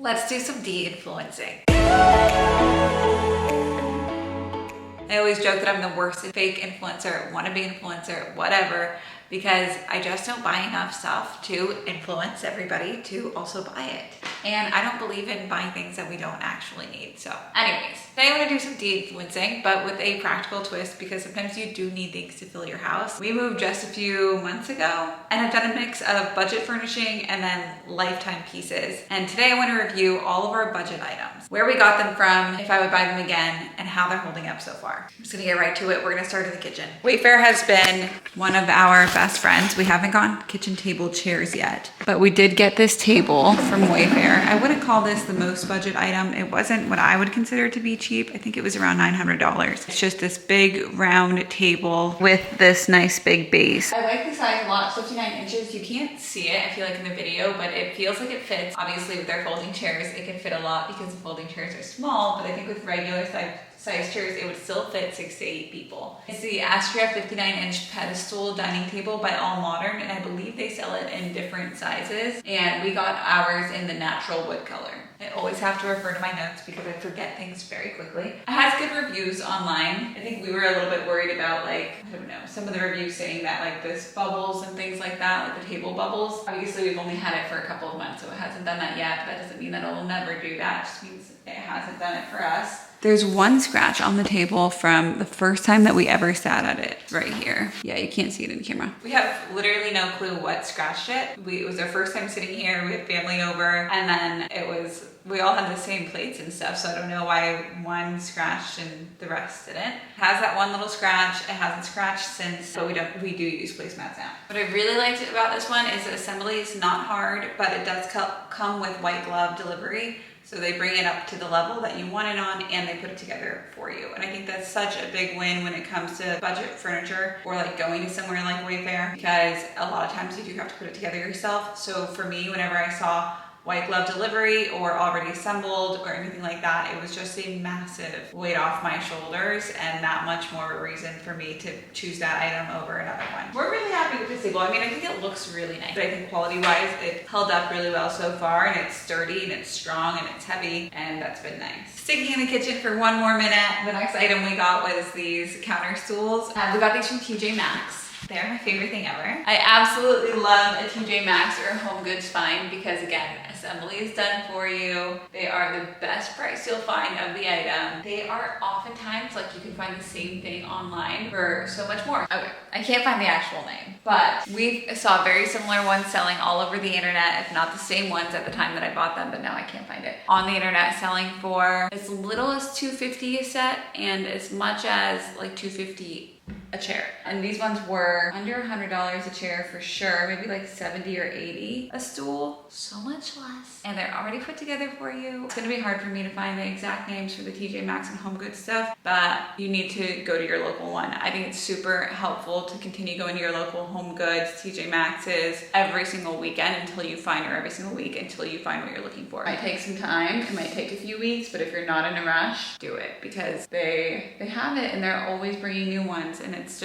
Let's do some de-influencing. I always joke that I'm the worst fake influencer, wannabe influencer, whatever, because I just don't buy enough stuff to influence everybody to also buy it. And I don't believe in buying things that we don't actually need. So anyways, today I want to do some de-influencing, but with a practical twist, because sometimes you do need things to fill your house. We moved just a few months ago and I've done a mix of budget furnishing and then lifetime pieces. And today I want to review all of our budget items, where we got them from, if I would buy them again, and how they're holding up so far. I'm just gonna get right to it. We're gonna start in the kitchen. Wayfair has been one of our best friends. We haven't gotten kitchen table chairs yet, but we did get this table from Wayfair. I wouldn't call this the most budget item. It wasn't what I would consider to be cheap. I think it was around $900. It's just this big round table with this nice big base. I like the size a lot, 59 inches. You can't see it, I feel like, in the video, but it feels like it fits. Obviously with their folding chairs, it can fit a lot because the folding chairs are small, but I think with regular size chairs, it would still fit 6 to 8 people. It's the Astria 59-inch pedestal dining table by All Modern, and I believe they sell it in different sizes. And we got ours in the natural wood color. I always have to refer to my notes because I forget things very quickly. It has good reviews online. I think we were a little bit worried about, like, I don't know, some of the reviews saying that like this bubbles and things like that, like the table bubbles. Obviously we've only had it for a couple of months, so it hasn't done that yet. But that doesn't mean that it will never do that. It just means it hasn't done it for us. There's one scratch on the table from the first time that we ever sat at it, right here. Yeah, you can't see it in the camera. We have literally no clue what scratched it. It was our first time sitting here, we had family over, and then we all had the same plates and stuff, so I don't know why one scratched and the rest didn't. It has that one little scratch. It hasn't scratched since, but we do use placemats now. What I really liked about this one is the assembly is not hard, but it does come with white glove delivery. So they bring it up to the level that you want it on and they put it together for you. And I think that's such a big win when it comes to budget furniture or like going to somewhere like Wayfair, because a lot of times you do have to put it together yourself. So for me, whenever I saw white glove delivery or already assembled or anything like that, it was just a massive weight off my shoulders and that much more of a reason for me to choose that item over another one. We're really happy with this table. I mean, I think it looks really nice, but I think quality wise, it held up really well so far, and it's sturdy and it's strong and it's heavy, and that's been nice. Sticking in the kitchen for one more minute, the next item we got was these counter stools. We got these from TJ Maxx. They're my favorite thing ever. I absolutely love a TJ Maxx or a Home Goods find because, again, assembly is done for you. They are the best price you'll find of the item. They are oftentimes, like, you can find the same thing online for so much more. Okay, I can't find the actual name, but we saw very similar ones selling all over the internet, if not the same ones at the time that I bought them, but now I can't find it. On the internet, selling for as little as $250 a set and as much as like $250 a chair. And these ones were under $100 a chair for sure, maybe like 70 or 80 a stool, so much less. And they're already put together for you. It's gonna be hard for me to find the exact names for the TJ Maxx and Home Goods stuff, but you need to go to your local one. I think it's super helpful to continue going to your local Home Goods, TJ Maxx's every single weekend until you find, or every single week until you find what you're looking for. It might take some time, it might take a few weeks, but if you're not in a rush, do it, because they have it and they're always bringing new ones, and it's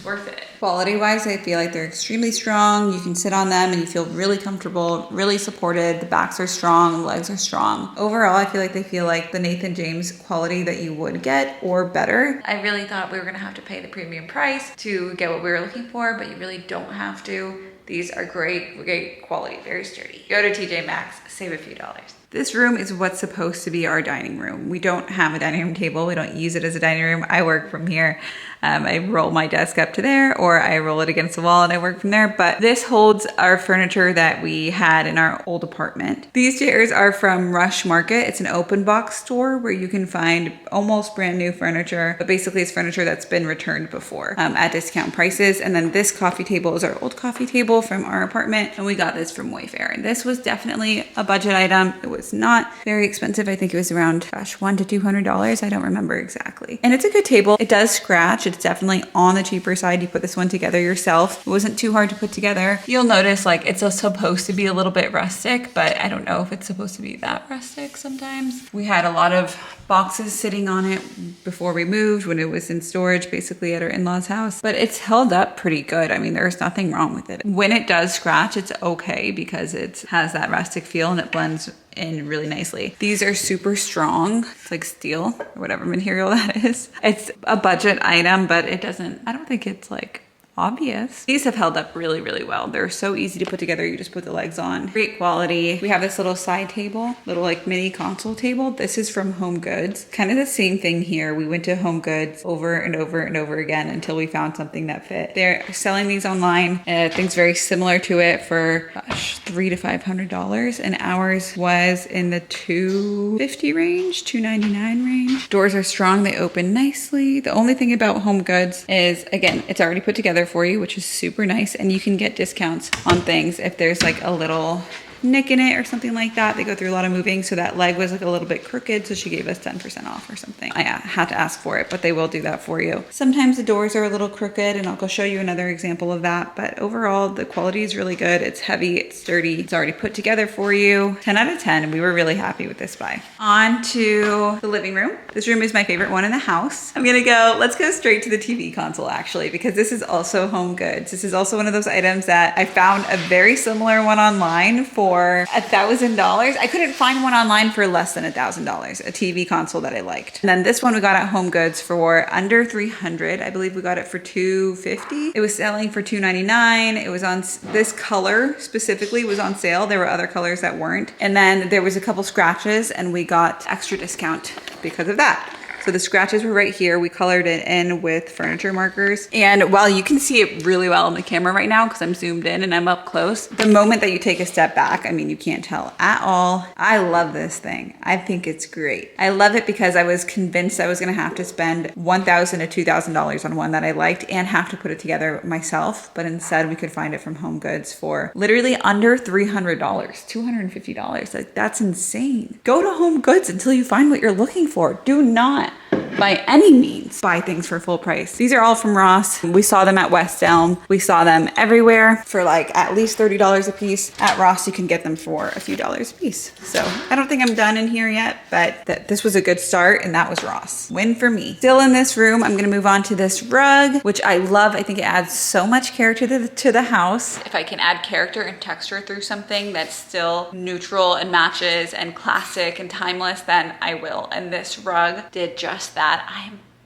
worth it. Quality wise, I feel like they're extremely strong. You can sit on them and you feel really comfortable, really supported. The backs are strong, the legs are strong. Overall, I feel like they feel like the Nathan James quality that you would get or better. I really thought we were gonna have to pay the premium price to get what we were looking for, but you really don't have to. These are great quality, very sturdy. Go to TJ Maxx, save a few dollars. This room is what's supposed to be our dining room. We don't have a dining room table. We don't use it as a dining room. I work from here. I roll my desk up to there, or I roll it against the wall and I work from there. But this holds our furniture that we had in our old apartment. These chairs are from Rush Market. It's an open box store where you can find almost brand new furniture, but basically it's furniture that's been returned before at discount prices. And then this coffee table is our old coffee table from our apartment, and we got this from Wayfair. And this was definitely a budget item. It was not very expensive. I think it was around, $100 to $200. I don't remember exactly. And it's a good table. It does scratch. It's definitely on the cheaper side. You put this one together yourself. It wasn't too hard to put together. You'll notice like it's supposed to be a little bit rustic, but I don't know if it's supposed to be that rustic sometimes. We had a lot of boxes sitting on it before we moved when it was in storage basically at our in-laws house, but it's held up pretty good. I mean, there's nothing wrong with it. When it does scratch, it's okay because it has that rustic feel and it blends in really nicely. These are super strong. It's like steel or whatever material that is. It's a budget item, but it doesn't, I don't think it's like obvious. These have held up really, really well. They're so easy to put together. You just put the legs on. Great quality. We have this little side table, little like mini console table. This is from Home Goods. Kind of the same thing here. We went to Home Goods over and over and over again until we found something that fit. They're selling these online. Things very similar to it for, gosh, $300 to $500. And ours was in the $250 range, $299 range. Doors are strong. They open nicely. The only thing about Home Goods is, again, it's already put together for you, which is super nice, and you can get discounts on things if there's like a little nick in it or something like that. They go through a lot of moving, so that leg was like a little bit crooked, so she gave us 10% off or something. I had to ask for it, but they will do that for you. Sometimes the doors are a little crooked, and I'll go show you another example of that, but overall the quality is really good. It's heavy, it's sturdy, it's already put together for you. 10 out of 10, and we were really happy with this buy. On to the living room. This room is my favorite one in the house. Let's go straight to the TV console actually, because this is also Home Goods. This is also one of those items that I found a very similar one online for $1,000. I couldn't find one online for less than $1,000, a TV console that I liked. And then this one we got at Home Goods for under $300. I believe we got it for $250. It was selling for $299. It was on, this color specifically was on sale. There were other colors that weren't. And then there was a couple scratches and we got extra discount because of that. So the scratches were right here. We colored it in with furniture markers. And while you can see it really well on the camera right now, because I'm zoomed in and I'm up close, the moment that you take a step back, I mean, you can't tell at all. I love this thing. I think it's great. I love it because I was convinced I was gonna have to spend $1,000 to $2,000 on one that I liked and have to put it together myself. But instead we could find it from Home Goods for literally under $300, $250. Like, that's insane. Go to Home Goods until you find what you're looking for. Do not, by any means, buy things for full price. These are all from Ross. We saw them at West Elm. We saw them everywhere for like at least $30 a piece. At Ross, you can get them for a few dollars a piece. So I don't think I'm done in here yet, but this was a good start, and that was Ross. Win for me. Still in this room, I'm gonna move on to this rug, which I love. I think it adds so much character to the house. If I can add character and texture through something that's still neutral and matches and classic and timeless, then I will. And this rug did just that.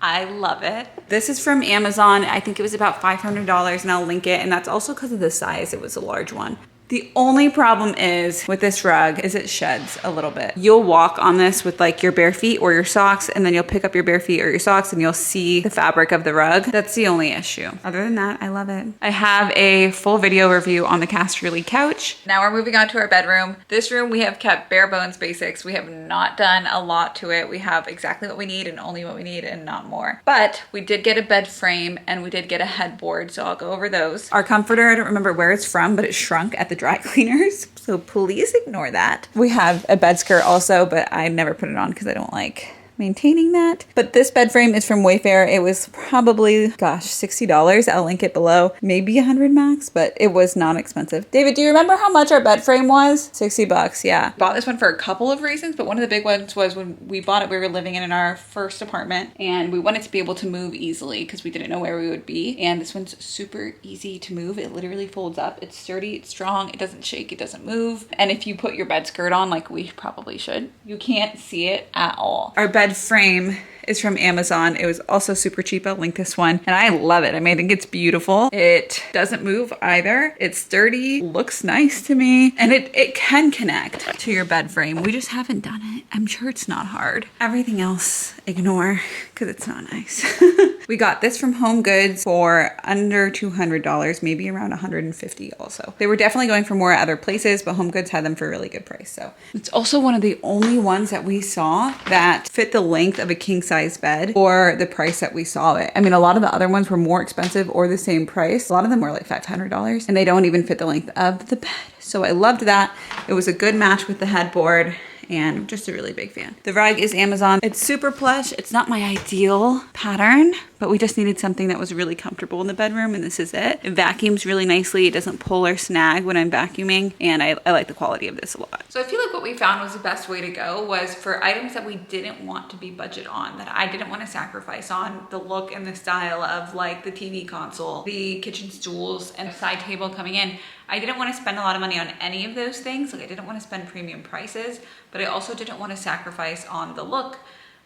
I love it. This is from Amazon. I think it was about $500, and I'll link it. And that's also because of the size. It was a large one. The only problem is with this rug is it sheds a little bit. You'll walk on this with like your bare feet or your socks, and then you'll pick up your bare feet or your socks and you'll see the fabric of the rug. That's the only issue. Other than that, I love it. I have a full video review on the Casterly couch. Now we're moving on to our bedroom. This room we have kept bare bones basics. We have not done a lot to it. We have exactly what we need and only what we need and not more. But we did get a bed frame and we did get a headboard, so I'll go over those. Our comforter, I don't remember where it's from, but it shrunk at the dry cleaners, so please ignore that. We have a bed skirt also, but I never put it on because I don't like maintaining that. But this bed frame is from Wayfair. It was probably, gosh, $60. I'll link it below. Maybe 100 max, but it was not expensive. David, do you remember how much our bed frame was? $60, yeah. Bought this one for a couple of reasons, but one of the big ones was when we bought it, we were living in our first apartment, and we wanted to be able to move easily because we didn't know where we would be. And this one's super easy to move. It literally folds up. It's sturdy, it's strong, it doesn't shake, it doesn't move. And if you put your bed skirt on, like we probably should, you can't see it at all. Our bed frame is from Amazon. It was also super cheap. I'll link this one. And I love it. I mean, I think it's beautiful. It doesn't move either. It's sturdy, looks nice to me, and it can connect to your bed frame. We just haven't done it. I'm sure it's not hard. Everything else, ignore, because it's not nice. We got this from Home Goods for under $200, maybe around $150 also. They were definitely going for more at other places, but Home Goods had them for a really good price. So it's also one of the only ones that we saw that fit the length of a king size bed for the price that we saw it. I mean, a lot of the other ones were more expensive or the same price. A lot of them were like $500, and they don't even fit the length of the bed. So I loved that. It was a good match with the headboard, and I'm just a really big fan. The rug is Amazon. It's super plush. It's not my ideal pattern, but we just needed something that was really comfortable in the bedroom, and this is it. It vacuums really nicely. It doesn't pull or snag when I'm vacuuming, and I like the quality of this a lot. So I feel like what we found was the best way to go was for items that we didn't want to be budget on, that I didn't want to sacrifice on the look and the style of like the TV console, the kitchen stools, and a side table coming in. I didn't want to spend a lot of money on any of those things. Like I didn't want to spend premium prices, but I also didn't want to sacrifice on the look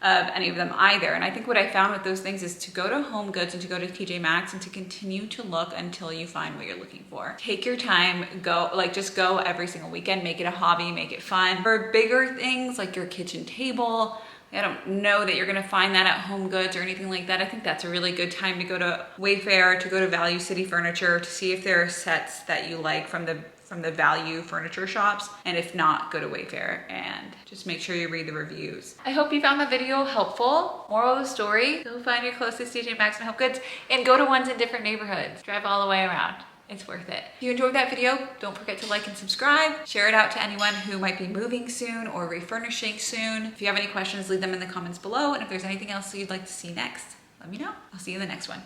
of any of them either. And I think what I found with those things is to go to Home Goods and to go to TJ Maxx and to continue to look until you find what you're looking for. Take your time, go, like just go every single weekend, make it a hobby, make it fun. For bigger things like your kitchen table, I don't know that you're gonna find that at Home Goods or anything like that. I think that's a really good time to go to Wayfair, to go to Value City Furniture, to see if there are sets that you like from the value furniture shops. And if not, go to Wayfair and just make sure you read the reviews. I hope you found the video helpful. Moral of the story, go find your closest TJ Maxx and Home Goods and go to ones in different neighborhoods. Drive all the way around. It's worth it. If you enjoyed that video, don't forget to like and subscribe. Share it out to anyone who might be moving soon or refurnishing soon. If you have any questions, leave them in the comments below. And if there's anything else you'd like to see next, let me know. I'll see you in the next one.